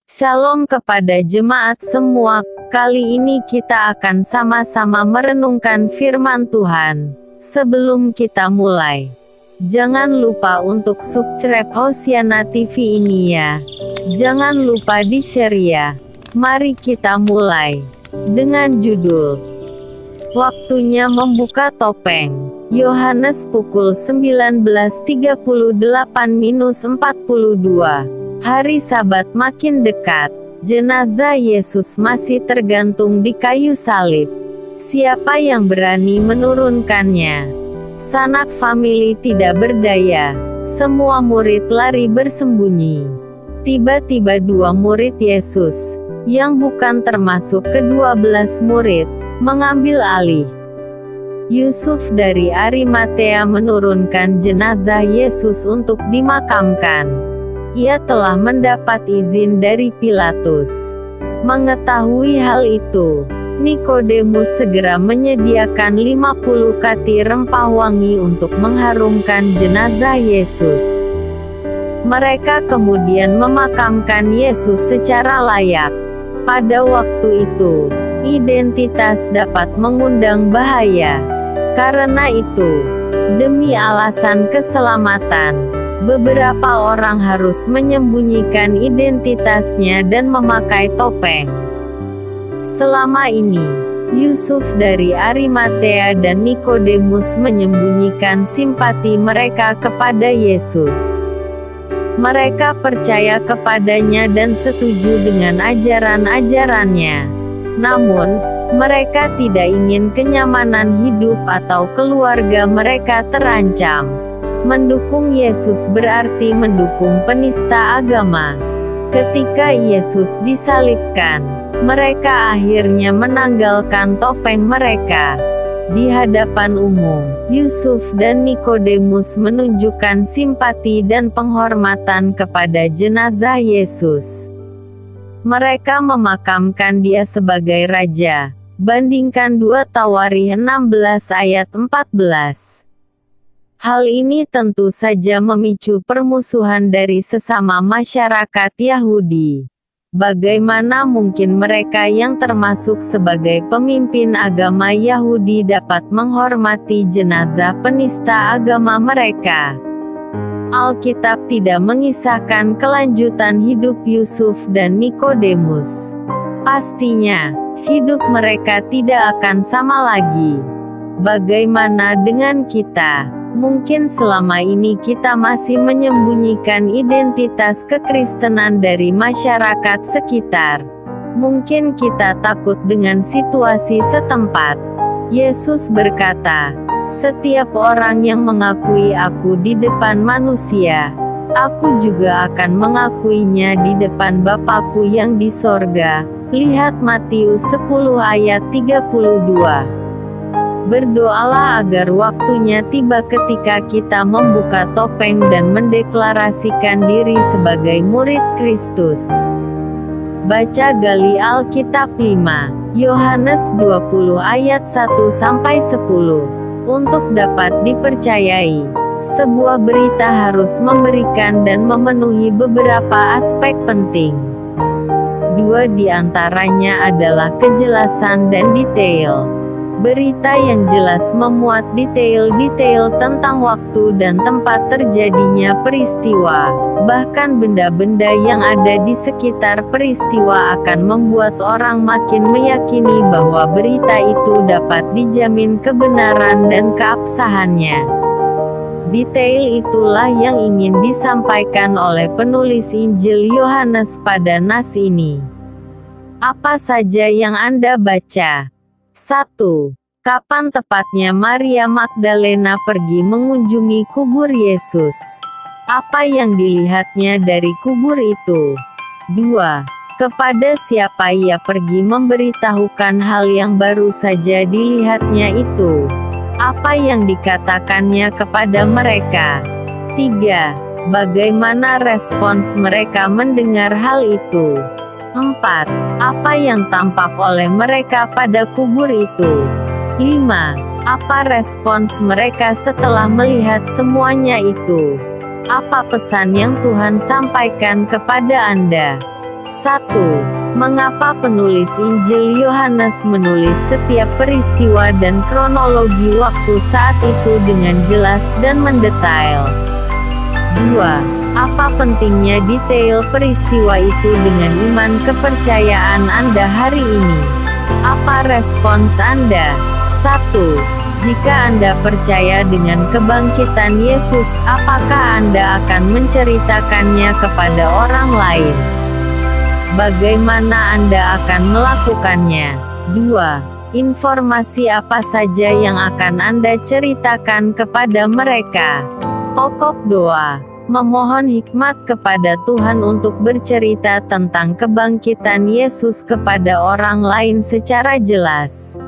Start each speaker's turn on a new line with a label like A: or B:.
A: Shalom kepada jemaat semua. Kali ini kita akan sama-sama merenungkan firman Tuhan. Sebelum kita mulai, jangan lupa untuk subscribe Hosiana TV ini ya. Jangan lupa di-share ya. Mari kita mulai dengan judul Waktunya Membuka Topeng. Yohanes pukul 19:38-42. Hari Sabat makin dekat. Jenazah Yesus masih tergantung di kayu salib. Siapa yang berani menurunkannya? Sanak famili tidak berdaya. Semua murid lari bersembunyi. Tiba-tiba dua murid Yesus, yang bukan termasuk ke-12 murid, mengambil alih. Yusuf dari Arimatea menurunkan jenazah Yesus untuk dimakamkan. Ia telah mendapat izin dari Pilatus. Mengetahui hal itu, Nikodemus segera menyediakan 50 kati rempah wangi untuk mengharumkan jenazah Yesus. Mereka kemudian memakamkan Yesus secara layak. Pada waktu itu, identitas dapat mengundang bahaya. Karena itu, demi alasan keselamatan, beberapa orang harus menyembunyikan identitasnya dan memakai topeng. Selama ini, Yusuf dari Arimatea dan Nikodemus menyembunyikan simpati mereka kepada Yesus. Mereka percaya kepadanya dan setuju dengan ajaran-ajarannya. Namun, mereka tidak ingin kenyamanan hidup atau keluarga mereka terancam. Mendukung Yesus berarti mendukung penista agama. Ketika Yesus disalibkan, mereka akhirnya menanggalkan topeng mereka. Di hadapan umum, Yusuf dan Nikodemus menunjukkan simpati dan penghormatan kepada jenazah Yesus. Mereka memakamkan dia sebagai raja. Bandingkan 2 Tawarikh 16 ayat 14. Hal ini tentu saja memicu permusuhan dari sesama masyarakat Yahudi. Bagaimana mungkin mereka yang termasuk sebagai pemimpin agama Yahudi dapat menghormati jenazah penista agama mereka? Alkitab tidak mengisahkan kelanjutan hidup Yusuf dan Nikodemus. Pastinya, hidup mereka tidak akan sama lagi. Bagaimana dengan kita? Mungkin selama ini kita masih menyembunyikan identitas kekristenan dari masyarakat sekitar. Mungkin kita takut dengan situasi setempat. Yesus berkata, "Setiap orang yang mengakui Aku di depan manusia, Aku juga akan mengakuinya di depan Bapa-Ku yang di sorga." Lihat Matius 10 ayat 32. Berdoalah agar waktunya tiba ketika kita membuka topeng dan mendeklarasikan diri sebagai murid Kristus. Baca gali Alkitab 5, Yohanes 20 ayat 1-10. Untuk dapat dipercayai, sebuah berita harus memberikan dan memenuhi beberapa aspek penting. Dua di antaranya adalah kejelasan dan detail. Berita yang jelas memuat detail-detail tentang waktu dan tempat terjadinya peristiwa. Bahkan benda-benda yang ada di sekitar peristiwa akan membuat orang makin meyakini bahwa berita itu dapat dijamin kebenaran dan keabsahannya. Detail itulah yang ingin disampaikan oleh penulis Injil Yohanes pada nas ini. Apa saja yang Anda baca? 1. Kapan tepatnya Maria Magdalena pergi mengunjungi kubur Yesus? Apa yang dilihatnya dari kubur itu? 2. Kepada siapa ia pergi memberitahukan hal yang baru saja dilihatnya itu? Apa yang dikatakannya kepada mereka? 3. Bagaimana respons mereka mendengar hal itu? 4. Apa yang tampak oleh mereka pada kubur itu? 5. Apa respons mereka setelah melihat semuanya itu? Apa pesan yang Tuhan sampaikan kepada Anda? 1. Mengapa penulis Injil Yohanes menulis setiap peristiwa dan kronologi waktu saat itu dengan jelas dan mendetail? 2. Apa pentingnya detail peristiwa itu dengan iman kepercayaan Anda hari ini? Apa respons Anda? 1. Jika Anda percaya dengan kebangkitan Yesus, apakah Anda akan menceritakannya kepada orang lain? Bagaimana Anda akan melakukannya? 2. Informasi apa saja yang akan Anda ceritakan kepada mereka? Pokok doa. Memohon hikmat kepada Tuhan untuk bercerita tentang kebangkitan Yesus kepada orang lain secara jelas.